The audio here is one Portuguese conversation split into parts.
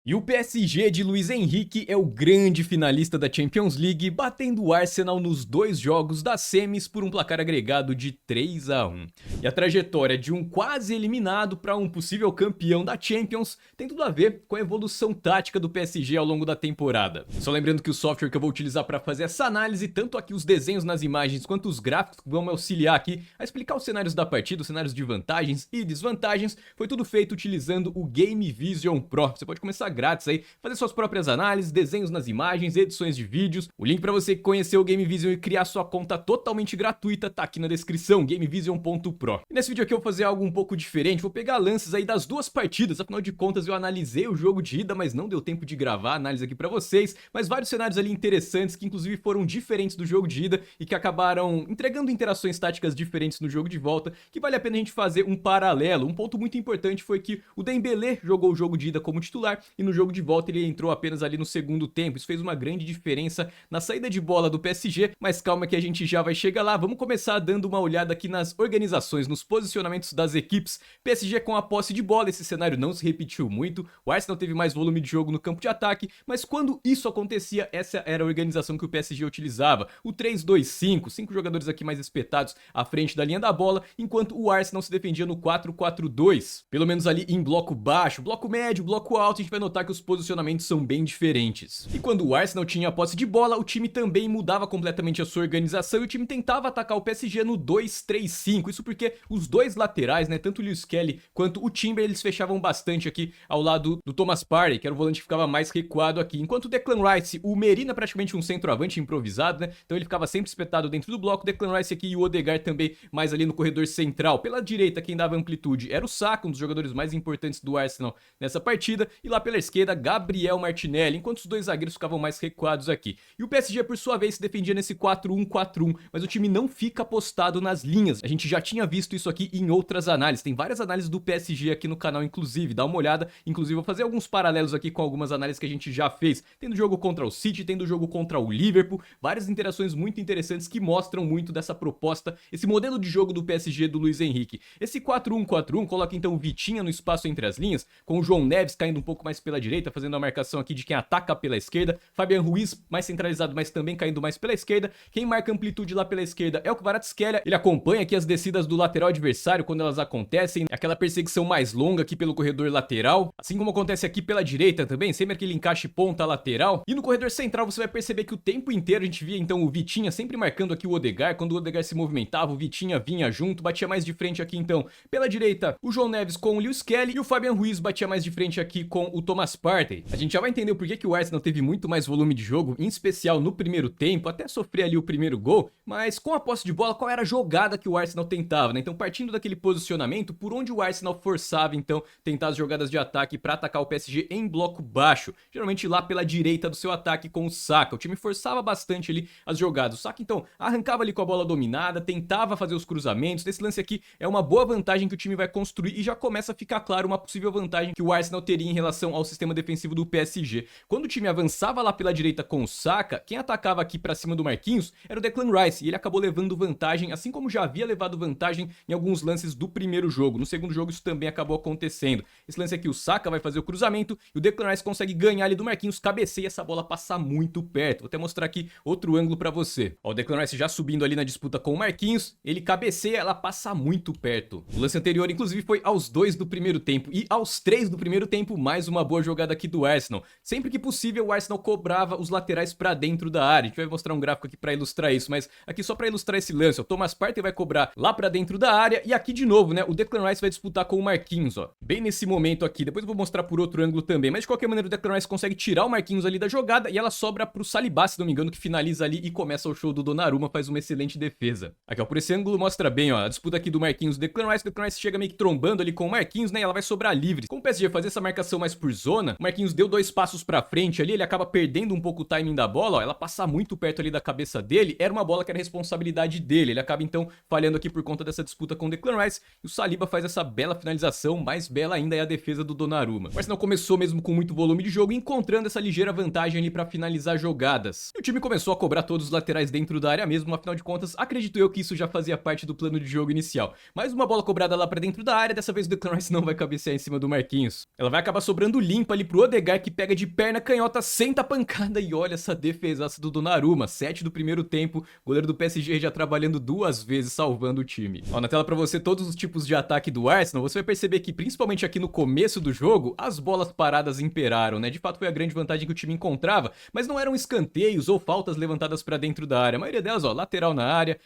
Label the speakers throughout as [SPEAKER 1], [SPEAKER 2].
[SPEAKER 1] E o PSG de Luiz Henrique é o grande finalista da Champions League, batendo o Arsenal nos dois jogos das semis por um placar agregado de 3-1. E a trajetória de um quase eliminado para um possível campeão da Champions tem tudo a ver com a evolução tática do PSG ao longo da temporada. Só lembrando que o software que eu vou utilizar para fazer essa análise, tanto aqui os desenhos nas imagens quanto os gráficos que vão me auxiliar aqui a explicar os cenários da partida, os cenários de vantagens e desvantagens, foi tudo feito utilizando o Game Vision Pro. Você pode começar grátis aí, fazer suas próprias análises, desenhos nas imagens, edições de vídeos. O link para você conhecer o Game Vision e criar sua conta totalmente gratuita tá aqui na descrição, gamevision.pro. E nesse vídeo aqui eu vou fazer algo um pouco diferente, vou pegar lances aí das duas partidas, afinal de contas eu analisei o jogo de ida, mas não deu tempo de gravar a análise aqui para vocês, mas vários cenários ali interessantes que inclusive foram diferentes do jogo de ida e que acabaram entregando interações táticas diferentes no jogo de volta, que vale a pena a gente fazer um paralelo. Um ponto muito importante foi que o Dembélé jogou o jogo de ida como titular e no jogo de volta ele entrou apenas ali no segundo tempo. Isso fez uma grande diferença na saída de bola do PSG, mas calma que a gente já vai chegar lá. Vamos começar dando uma olhada aqui nas organizações, nos posicionamentos das equipes. PSG com a posse de bola, esse cenário não se repetiu muito, o Arsenal teve mais volume de jogo no campo de ataque, mas quando isso acontecia, essa era a organização que o PSG utilizava, o 3-2-5, 5 jogadores aqui mais espetados à frente da linha da bola, enquanto o Arsenal se defendia no 4-4-2, pelo menos ali em bloco baixo, bloco médio, bloco alto. A gente vai notar que os posicionamentos são bem diferentes. E quando o Arsenal tinha a posse de bola, o time também mudava completamente a sua organização e o time tentava atacar o PSG no 2-3-5. Isso porque os dois laterais, né, tanto o Lewis Kelly quanto o Timber, eles fechavam bastante aqui ao lado do Thomas Partey, que era o volante que ficava mais recuado aqui. Enquanto o Declan Rice, o Merina praticamente um centroavante improvisado, né, então ele ficava sempre espetado dentro do bloco. Declan Rice aqui e o Odegaard também mais ali no corredor central. Pela direita, quem dava amplitude era o Saka, um dos jogadores mais importantes do Arsenal nessa partida, e lá pela esquerda, Gabriel Martinelli, enquanto os dois zagueiros ficavam mais recuados aqui. E o PSG, por sua vez, se defendia nesse 4-1-4-1, mas o time não fica apostado nas linhas. A gente já tinha visto isso aqui em outras análises, tem várias análises do PSG aqui no canal, inclusive, dá uma olhada. Inclusive, vou fazer alguns paralelos aqui com algumas análises que a gente já fez. Tem do jogo contra o City, tem do jogo contra o Liverpool, várias interações muito interessantes que mostram muito dessa proposta, esse modelo de jogo do PSG do Luiz Henrique. Esse 4-1-4-1 coloca então o Vitinha no espaço entre as linhas, com o João Neves caindo um pouco mais pela direita, fazendo a marcação aqui de quem ataca pela esquerda, Fabian Ruiz mais centralizado, mas também caindo mais pela esquerda. Quem marca amplitude lá pela esquerda é o Kvaratskhelia, ele acompanha aqui as descidas do lateral adversário quando elas acontecem, aquela perseguição mais longa aqui pelo corredor lateral, assim como acontece aqui pela direita também, sempre aquele encaixe ponta lateral. E no corredor central você vai perceber que o tempo inteiro a gente via então o Vitinha sempre marcando aqui o Odegaard, quando o Odegaard se movimentava, o Vitinha vinha junto, batia mais de frente aqui então pela direita o João Neves com o Lewis Kelly e o Fabian Ruiz batia mais de frente aqui com o Thomas Partey. A gente já vai entender o porquê que o Arsenal teve muito mais volume de jogo, em especial no primeiro tempo, até sofrer ali o primeiro gol, mas com a posse de bola, qual era a jogada que o Arsenal tentava, né? Então partindo daquele posicionamento, por onde o Arsenal forçava então tentar as jogadas de ataque para atacar o PSG em bloco baixo, geralmente lá pela direita do seu ataque com o Saka. O time forçava bastante ali as jogadas, o Saka então arrancava ali com a bola dominada, tentava fazer os cruzamentos. Nesse lance aqui é uma boa vantagem que o time vai construir e já começa a ficar claro uma possível vantagem que o Arsenal teria em relação ao sistema defensivo do PSG. Quando o time avançava lá pela direita com o Saka, quem atacava aqui para cima do Marquinhos era o Declan Rice, e ele acabou levando vantagem, assim como já havia levado vantagem em alguns lances do primeiro jogo. No segundo jogo isso também acabou acontecendo. Esse lance aqui, o Saka vai fazer o cruzamento e o Declan Rice consegue ganhar ali do Marquinhos, cabeceia, essa bola passa muito perto. Vou até mostrar aqui outro ângulo para você. Ó, o Declan Rice já subindo ali na disputa com o Marquinhos, ele cabeceia, ela passa muito perto. O lance anterior inclusive foi aos 2 do primeiro tempo e aos 3 do primeiro tempo, mais uma boa jogada aqui do Arsenal. Sempre que possível o Arsenal cobrava os laterais para dentro da área. A gente vai mostrar um gráfico aqui para ilustrar isso, mas aqui só para ilustrar esse lance, o Thomas Partey vai cobrar lá para dentro da área e aqui de novo, né, o Declan Rice vai disputar com o Marquinhos, ó. Bem nesse momento aqui, depois eu vou mostrar por outro ângulo também, mas de qualquer maneira o Declan Rice consegue tirar o Marquinhos ali da jogada e ela sobra pro Saliba, se não me engano, que finaliza ali e começa o show do Donnarumma, faz uma excelente defesa. Aqui ó, por esse ângulo mostra bem, ó, a disputa aqui do Marquinhos e Declan Rice chega meio que trombando ali com o Marquinhos, né, e ela vai sobrar livre. Como o PSG fazer essa marcação mais por zona, o Marquinhos deu 2 passos pra frente ali, ele acaba perdendo um pouco o timing da bola, ó, ela passa muito perto ali da cabeça dele, era uma bola que era responsabilidade dele, ele acaba então falhando aqui por conta dessa disputa com o Declan Rice, e o Saliba faz essa bela finalização, mais bela ainda é a defesa do Donnarumma. O Arsenal começou mesmo com muito volume de jogo, encontrando essa ligeira vantagem ali pra finalizar jogadas. E o time começou a cobrar todos os laterais dentro da área mesmo, afinal de contas, acredito eu que isso já fazia parte do plano de jogo inicial. Mais uma bola cobrada lá pra dentro da área, dessa vez o Declan Rice não vai cabecear em cima do Marquinhos. Ela vai acabar sobrando livre limpa ali pro Odegaard, que pega de perna canhota, senta a pancada e olha essa defesaça do Donnarumma. 7 do primeiro tempo, goleiro do PSG já trabalhando 2 vezes, salvando o time. Ó, na tela pra você todos os tipos de ataque do Arsenal, você vai perceber que principalmente aqui no começo do jogo, as bolas paradas imperaram, né? De fato foi a grande vantagem que o time encontrava, mas não eram escanteios ou faltas levantadas pra dentro da área. A maioria delas, ó, lateral na área,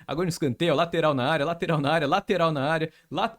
[SPEAKER 1] agora no escanteio, ó, lateral na área,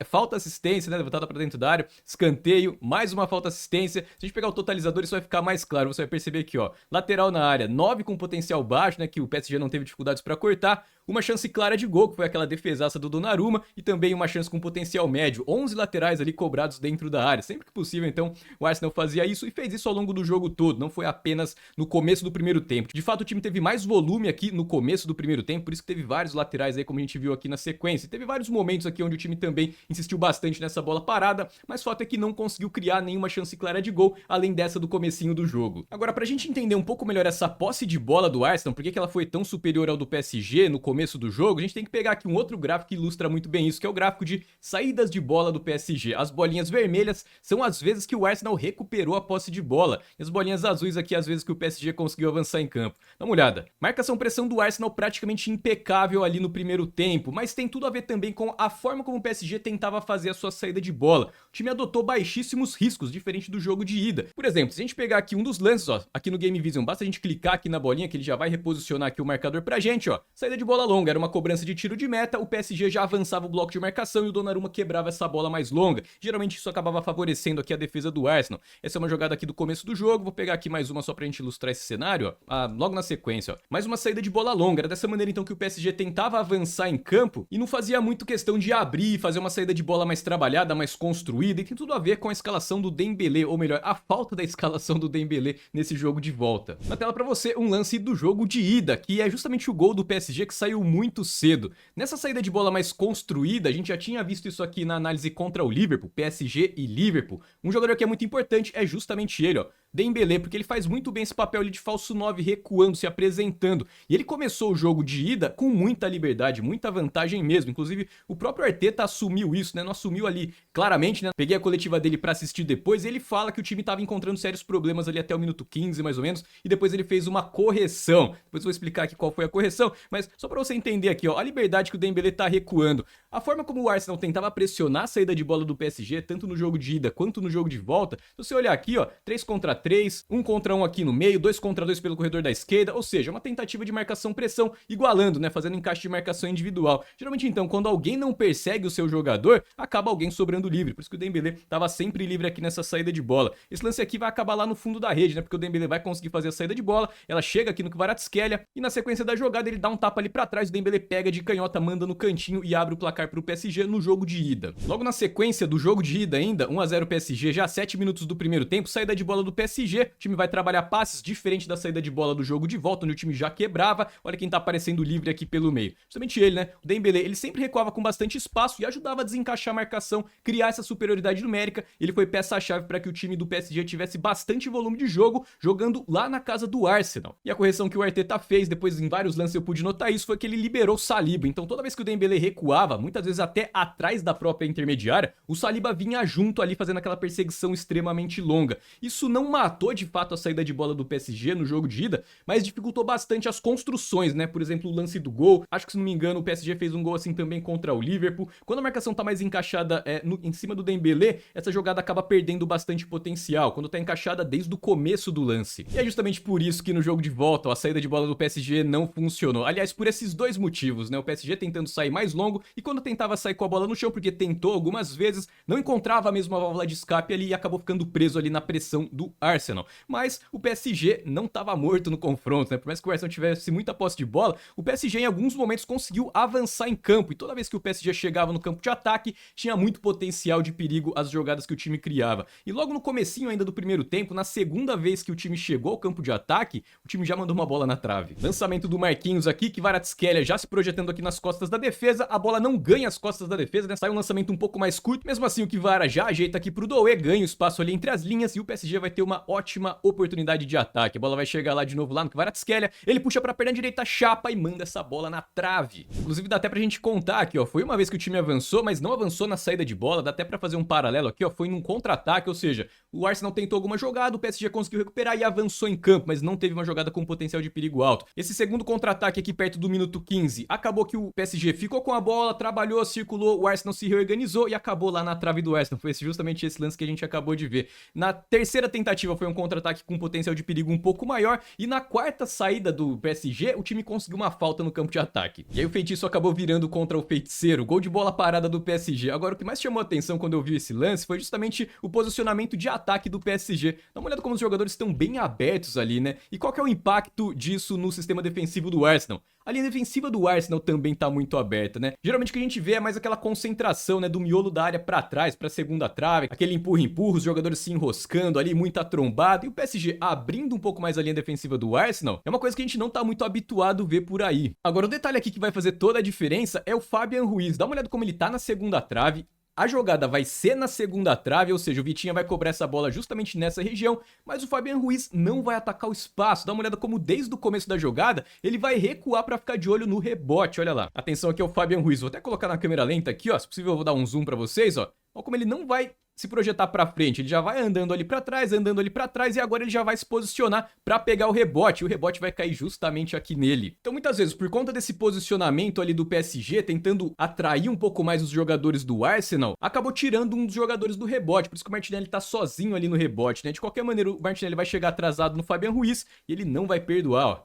[SPEAKER 1] falta assistência, né, levantada pra dentro da área, escanteio, mais uma falta assistência. Se a gente pegar o totalizador, isso vai ficar mais claro, você vai perceber aqui, ó, lateral na área, 9 com potencial baixo, né, que o PSG não teve dificuldades pra cortar, uma chance clara de gol, que foi aquela defesaça do Donnarumma, e também uma chance com potencial médio, 11 laterais ali cobrados dentro da área, sempre que possível, então, o Arsenal fazia isso e fez isso ao longo do jogo todo, não foi apenas no começo do primeiro tempo. De fato, o time teve mais volume aqui no começo do primeiro tempo, por isso que teve vários laterais aí, como a gente viu aqui na sequência. E teve vários momentos aqui onde o time também insistiu bastante nessa bola parada, mas o fato é que não conseguiu criar nenhuma chance clara de gol, além dessa do comecinho do jogo. Agora, pra gente entender um pouco melhor essa posse de bola do Arsenal, por que ela foi tão superior ao do PSG no começo do jogo, a gente tem que pegar aqui um outro gráfico que ilustra muito bem isso, que é o gráfico de saídas de bola do PSG. As bolinhas vermelhas são as vezes que o Arsenal recuperou a posse de bola, e as bolinhas azuis aqui as vezes que o PSG conseguiu avançar em campo. Dá uma olhada. Marcação-pressão do Arsenal praticamente impecável ali no primeiro tempo, mas tem tudo a ver também com a forma como o PSG tentava fazer a sua saída de bola. O time adotou baixíssimos riscos, diferente do jogo de ida. Por exemplo, se a gente pegar aqui um dos lances, ó, aqui no Game Vision, basta a gente clicar aqui na bolinha que ele já vai reposicionar aqui o marcador pra gente, ó. Saída de bola longa, era uma cobrança de tiro de meta, o PSG já avançava o bloco de marcação e o Donnarumma quebrava essa bola mais longa. Geralmente isso acabava favorecendo aqui a defesa do Arsenal. Essa é uma jogada aqui do começo do jogo, vou pegar aqui mais uma só pra gente ilustrar esse cenário, ó. Logo na sequência, ó. Mais uma saída de bola longa, era dessa maneira então que o PSG tentava avançar em campo e não fazia muito questão de abrir, fazer uma saída de bola mais trabalhada, mais construída, e tem tudo a ver com a escalação do Dembélé, ou melhor, a falta da escalação do Dembélé nesse jogo de volta. Na tela pra você, um lance do jogo de ida, que é justamente o gol do PSG que saiu muito cedo. Nessa saída de bola mais construída, a gente já tinha visto isso aqui na análise contra o Liverpool, PSG e Liverpool. Um jogador que é muito importante é justamente ele, ó, Dembélé, porque ele faz muito bem esse papel ali de falso 9, recuando, se apresentando. E ele começou o jogo de ida com muita liberdade, muita vantagem mesmo. Inclusive, o próprio Arteta assumiu isso, né? Não assumiu ali claramente, né? Peguei a coletiva dele pra assistir depois e ele fala que o time tava encontrando sérios problemas ali até o minuto 15, mais ou menos, e depois ele fez uma correção. Depois eu vou explicar aqui qual foi a correção, mas só pra você entender aqui, ó, a liberdade que o Dembélé tá recuando. A forma como o Arsenal tentava pressionar a saída de bola do PSG, tanto no jogo de ida quanto no jogo de volta, se você olhar aqui, ó, 3 contra 3, 1 contra 1 aqui no meio, 2 contra 2 pelo corredor da esquerda, ou seja, uma tentativa de marcação-pressão, igualando, né, fazendo encaixe de marcação individual. Geralmente, então, quando alguém não persegue o seu jogador, acaba alguém sobrando livre, por isso que o Dembélé tava sempre livre aqui nessa saída de bola. Esse lance aqui vai acabar lá no fundo da rede, né, porque o Dembélé vai conseguir fazer a saída de bola, ela chega aqui no Kvaratskhelia, e na sequência da jogada ele dá um tapa ali pra trás, o Dembélé pega de canhota, manda no cantinho e abre o placar pro PSG no jogo de ida. Logo na sequência do jogo de ida ainda, 1 a 0 PSG, já 7 minutos do primeiro tempo, saída de bola do PSG, o time vai trabalhar passes diferente da saída de bola do jogo de volta, onde o time já quebrava. Olha quem tá aparecendo livre aqui pelo meio. Justamente ele, né? O Dembélé, ele sempre recuava com bastante espaço e ajudava a desencaixar a marcação, criar essa superioridade numérica. Ele foi peça-chave para que o time do PSG tivesse bastante volume de jogo, jogando lá na casa do Arsenal. E a correção que o Arteta fez, depois em vários lances eu pude notar isso, foi que ele liberou o Saliba. Então toda vez que o Dembélé recuava, muitas vezes até atrás da própria intermediária, o Saliba vinha junto ali fazendo aquela perseguição extremamente longa. Isso não matou de fato a saída de bola do PSG no jogo de ida, mas dificultou bastante as construções, né? Por exemplo, o lance do gol. Acho que, se não me engano, o PSG fez um gol assim também contra o Liverpool. Quando a marcação tá mais encaixada em cima do Dembélé, essa jogada acaba perdendo bastante potencial, quando tá encaixada desde o começo do lance. E é justamente por isso que no jogo de volta, ó, a saída de bola do PSG não funcionou. Aliás, por esses dois motivos, né? O PSG tentando sair mais longo e quando tentava sair com a bola no chão, porque tentou algumas vezes, não encontrava a mesma válvula de escape ali e acabou ficando preso ali na pressão do Arsenal. Mas o PSG não estava morto no confronto, né? Por mais que o Arsenal tivesse muita posse de bola, o PSG em alguns momentos conseguiu avançar em campo e toda vez que o PSG chegava no campo de ataque, tinha muito potencial de perigo as jogadas que o time criava. E logo no comecinho ainda do primeiro tempo, na segunda vez que o time chegou ao campo de ataque, o time já mandou uma bola na trave. Lançamento do Marquinhos aqui, Kvaratskhelia já se projetando aqui nas costas da defesa, a bola não ganha as costas da defesa, né? Sai um lançamento um pouco mais curto, mesmo assim o Kvara já ajeita aqui pro Doué, ganha o espaço ali entre as linhas e o PSG vai ter uma uma ótima oportunidade de ataque. A bola vai chegar lá de novo lá no Kvaratskhelia, ele puxa pra perna direita, chapa e manda essa bola na trave. Inclusive dá até pra gente contar aqui, ó, foi uma vez que o time avançou, mas não avançou na saída de bola, dá até pra fazer um paralelo aqui, ó, foi num contra-ataque, ou seja, o Arsenal tentou alguma jogada, o PSG conseguiu recuperar e avançou em campo, mas não teve uma jogada com potencial de perigo alto. Esse segundo contra-ataque aqui perto do minuto 15, acabou que o PSG ficou com a bola, trabalhou, circulou, o Arsenal se reorganizou e acabou lá na trave do Arsenal. Foi justamente esse lance que a gente acabou de ver. Na terceira tentativa foi um contra-ataque com potencial de perigo um pouco maior e na quarta saída do PSG, o time conseguiu uma falta no campo de ataque. E aí o feitiço acabou virando contra o feiticeiro, gol de bola parada do PSG. Agora o que mais chamou a atenção quando eu vi esse lance foi justamente o posicionamento de ataque do PSG. Dá uma olhada como os jogadores estão bem abertos ali, né? E qual que é o impacto disso no sistema defensivo do Arsenal? A linha defensiva do Arsenal também tá muito aberta, né? Geralmente o que a gente vê é mais aquela concentração, né, do miolo da área pra trás, pra segunda trave, aquele empurra-empurra, os jogadores se enroscando ali, muita trombada, e o PSG abrindo um pouco mais a linha defensiva do Arsenal, é uma coisa que a gente não tá muito habituado a ver por aí. Agora, o detalhe aqui que vai fazer toda a diferença é o Fabian Ruiz. Dá uma olhada como ele tá na segunda trave. A jogada vai ser na segunda trave, ou seja, o Vitinha vai cobrar essa bola justamente nessa região, mas o Fabian Ruiz não vai atacar o espaço. Dá uma olhada como desde o começo da jogada, ele vai recuar para ficar de olho no rebote, olha lá. Atenção aqui ao Fabian Ruiz, vou até colocar na câmera lenta aqui, ó, se possível eu vou dar um zoom para vocês, ó. Olha como ele não vai se projetar para frente, ele já vai andando ali para trás e agora ele já vai se posicionar para pegar o rebote, e o rebote vai cair justamente aqui nele. Então muitas vezes, por conta desse posicionamento ali do PSG, tentando atrair um pouco mais os jogadores do Arsenal, acabou tirando um dos jogadores do rebote, por isso que o Martinelli tá sozinho ali no rebote, né? De qualquer maneira, o Martinelli vai chegar atrasado no Fabian Ruiz e ele não vai perdoar, ó.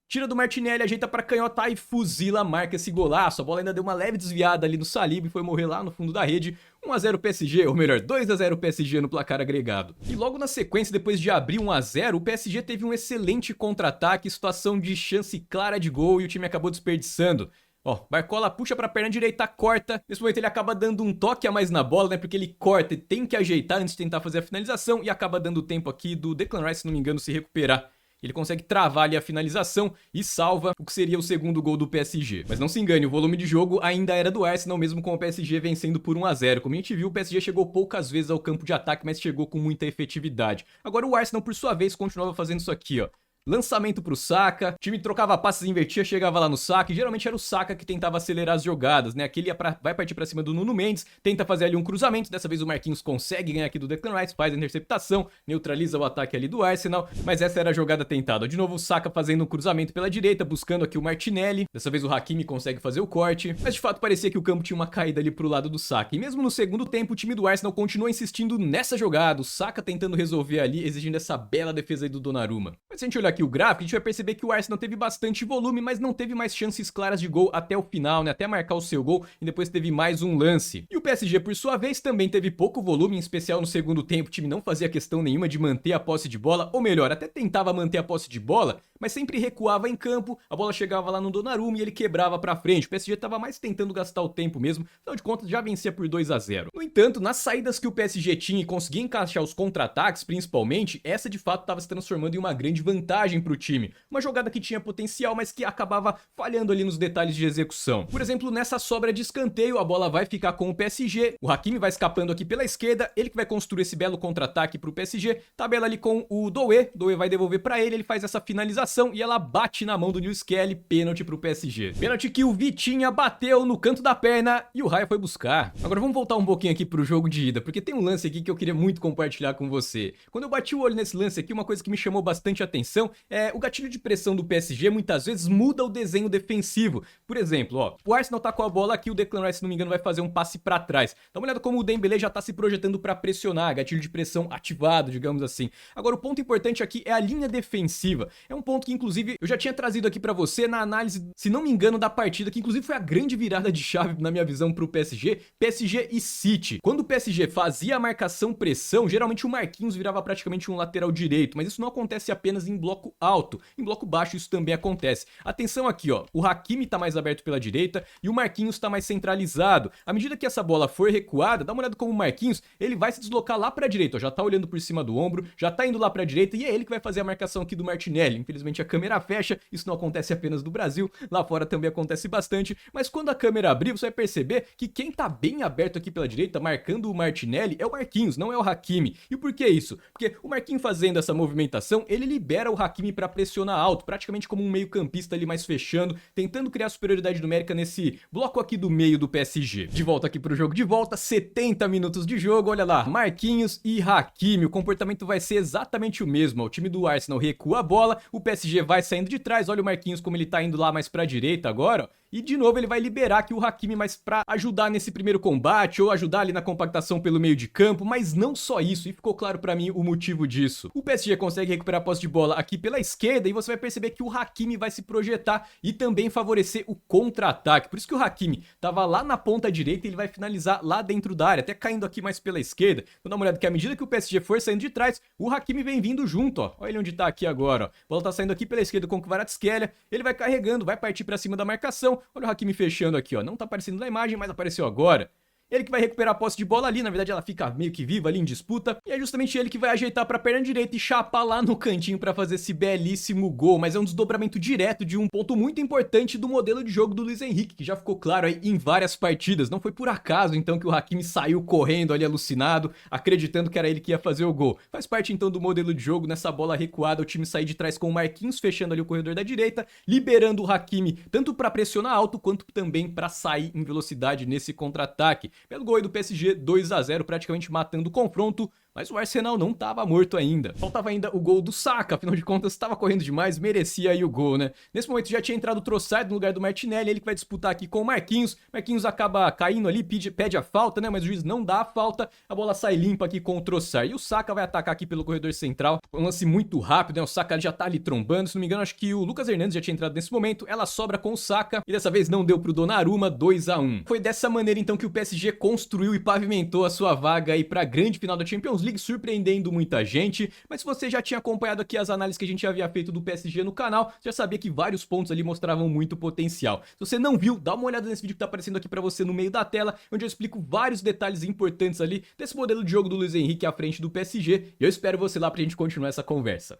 [SPEAKER 1] Tira do Martinelli, ajeita pra canhota e fuzila, marca esse golaço. A bola ainda deu uma leve desviada ali no Saliba e foi morrer lá no fundo da rede. 1 a 0 PSG, ou melhor, 2 a 0 PSG no placar agregado. E logo na sequência, depois de abrir 1 a 0, o PSG teve um excelente contra-ataque, situação de chance clara de gol e o time acabou desperdiçando. Ó, Barcola puxa pra perna direita, corta. Nesse momento ele acaba dando um toque a mais na bola, né? Porque ele corta e tem que ajeitar antes de tentar fazer a finalização e acaba dando tempo aqui do Declan Rice, se não me engano, se recuperar. Ele consegue travar ali a finalização e salva o que seria o segundo gol do PSG. Mas não se engane, o volume de jogo ainda era do Arsenal, mesmo com o PSG vencendo por 1 a 0. Como a gente viu, o PSG chegou poucas vezes ao campo de ataque, mas chegou com muita efetividade. Agora o Arsenal, por sua vez, continuava fazendo isso aqui, ó. Lançamento pro Saka, o time trocava passes, invertia, chegava lá no Saka, e geralmente era o Saka que tentava acelerar as jogadas, né? Aquele vai partir pra cima do Nuno Mendes, tenta fazer ali um cruzamento, dessa vez o Marquinhos consegue ganhar aqui do Declan Rice, faz a interceptação, neutraliza o ataque ali do Arsenal, mas essa era a jogada tentada. De novo o Saka fazendo um cruzamento pela direita, buscando aqui o Martinelli, dessa vez o Hakimi consegue fazer o corte, mas de fato parecia que o campo tinha uma caída ali pro lado do Saka, e mesmo no segundo tempo o time do Arsenal continua insistindo nessa jogada, o Saka tentando resolver ali, exigindo essa bela defesa aí do Donnarumma. Mas se a gente olhar aqui o gráfico, a gente vai perceber que o Arsenal teve bastante volume, mas não teve mais chances claras de gol até o final, né? Até marcar o seu gol e depois teve mais um lance. E o PSG, por sua vez, também teve pouco volume, em especial no segundo tempo. O time não fazia questão nenhuma de manter a posse de bola, ou melhor, até tentava manter a posse de bola, mas sempre recuava em campo, a bola chegava lá no Donnarumma e ele quebrava pra frente. O PSG tava mais tentando gastar o tempo mesmo, afinal de contas já vencia por 2 a 0. No entanto, nas saídas que o PSG tinha e conseguia encaixar os contra-ataques, principalmente, essa de fato estava se transformando em uma grande vantagem pro time. Uma jogada que tinha potencial, mas que acabava falhando ali nos detalhes de execução. Por exemplo, nessa sobra de escanteio, a bola vai ficar com o PSG, o Hakimi vai escapando aqui pela esquerda, ele que vai construir esse belo contra-ataque pro PSG, tabela ali com o Doué vai devolver pra ele, ele faz essa finalização e ela bate na mão do Lewis Kelly, pênalti pro PSG. Pênalti que o Vitinha bateu no canto da perna e o Raya foi buscar. Agora vamos voltar um pouquinho aqui pro jogo de ida, porque tem um lance aqui que eu queria muito compartilhar com você. Quando eu bati o olho nesse lance aqui, uma coisa que me chamou bastante atenção é o gatilho de pressão do PSG muitas vezes muda o desenho defensivo. Por exemplo, ó, o Arsenal tá com a bola aqui, o Declan Rice, se não me engano, vai fazer um passe pra trás. Dá uma olhada como o Dembélé já tá se projetando pra pressionar, gatilho de pressão ativado, digamos assim. Agora o ponto importante aqui é a linha defensiva. É um ponto que inclusive eu já tinha trazido aqui pra você na análise, se não me engano, da partida, que inclusive foi a grande virada de chave na minha visão pro PSG e City. Quando o PSG fazia a marcação pressão, geralmente o Marquinhos virava praticamente um lateral direito, mas isso não acontece apenas em bloco alto, em bloco baixo isso também acontece. Atenção aqui, ó, o Hakimi tá mais aberto pela direita e o Marquinhos tá mais centralizado. À medida que essa bola for recuada, dá uma olhada como o Marquinhos, ele vai se deslocar lá pra direita, ó, já tá olhando por cima do ombro, já tá indo lá pra direita e é ele que vai fazer a marcação aqui do Martinelli. Infelizmente infelizmente a câmera fecha, isso não acontece apenas no Brasil, lá fora também acontece bastante, mas quando a câmera abrir, você vai perceber que quem tá bem aberto aqui pela direita, marcando o Martinelli, é o Marquinhos, não é o Hakimi. E por que isso? Porque o Marquinhos fazendo essa movimentação, ele libera o Hakimi pra pressionar alto, praticamente como um meio campista ali mais fechando, tentando criar superioridade numérica nesse bloco aqui do meio do PSG. De volta aqui pro jogo de volta, 70 minutos de jogo, olha lá, Marquinhos e Hakimi, o comportamento vai ser exatamente o mesmo, o time do Arsenal recua a bola, o PSG vai saindo de trás, olha o Marquinhos como ele tá indo lá mais pra direita agora, ó. E de novo ele vai liberar aqui o Hakimi mais pra ajudar nesse primeiro combate ou ajudar ali na compactação pelo meio de campo, mas não só isso, e ficou claro pra mim o motivo disso. O PSG consegue recuperar a posse de bola aqui pela esquerda e você vai perceber que o Hakimi vai se projetar e também favorecer o contra-ataque. Por isso que o Hakimi tava lá na ponta direita e ele vai finalizar lá dentro da área, até caindo aqui mais pela esquerda. Vou dar uma olhada que à medida que o PSG for saindo de trás, o Hakimi vem vindo junto, ó. Olha ele onde tá aqui agora, ó. A bola tá saindo aqui pela esquerda com o Kvaratskhelia, ele vai carregando, vai partir pra cima da marcação. Olha o Hakimi fechando aqui, ó. Não tá aparecendo na imagem, mas apareceu agora. Ele que vai recuperar a posse de bola ali, na verdade ela fica meio que viva ali em disputa, e é justamente ele que vai ajeitar pra perna direita e chapar lá no cantinho pra fazer esse belíssimo gol, mas é um desdobramento direto de um ponto muito importante do modelo de jogo do Luiz Henrique, que já ficou claro aí em várias partidas, não foi por acaso então que o Hakimi saiu correndo ali alucinado, acreditando que era ele que ia fazer o gol. Faz parte então do modelo de jogo, nessa bola recuada, o time sair de trás com o Marquinhos fechando ali o corredor da direita, liberando o Hakimi tanto pra pressionar alto, quanto também pra sair em velocidade nesse contra-ataque. Belo gol aí do PSG, 2-0, praticamente matando o confronto, mas o Arsenal não tava morto ainda. Faltava ainda o gol do Saka, afinal de contas estava correndo demais, merecia aí o gol, né? Nesse momento já tinha entrado o Trossard no lugar do Martinelli, ele que vai disputar aqui com o Marquinhos. Marquinhos acaba caindo ali, pede a falta, né? Mas o juiz não dá a falta, a bola sai limpa aqui com o Trossard. E o Saka vai atacar aqui pelo corredor central, um lance muito rápido, né? O Saka já tá ali trombando, se não me engano acho que o Lucas Hernandes já tinha entrado nesse momento, ela sobra com o Saka e dessa vez não deu pro Donnarumma, 2-1. Foi dessa maneira então que o PSG construiu e pavimentou a sua vaga aí pra grande final da Champions League, surpreendendo muita gente, mas se você já tinha acompanhado aqui as análises que a gente havia feito do PSG no canal, já sabia que vários pontos ali mostravam muito potencial. Se você não viu, dá uma olhada nesse vídeo que tá aparecendo aqui pra você no meio da tela, onde eu explico vários detalhes importantes ali desse modelo de jogo do Luiz Henrique à frente do PSG, e eu espero você lá pra gente continuar essa conversa.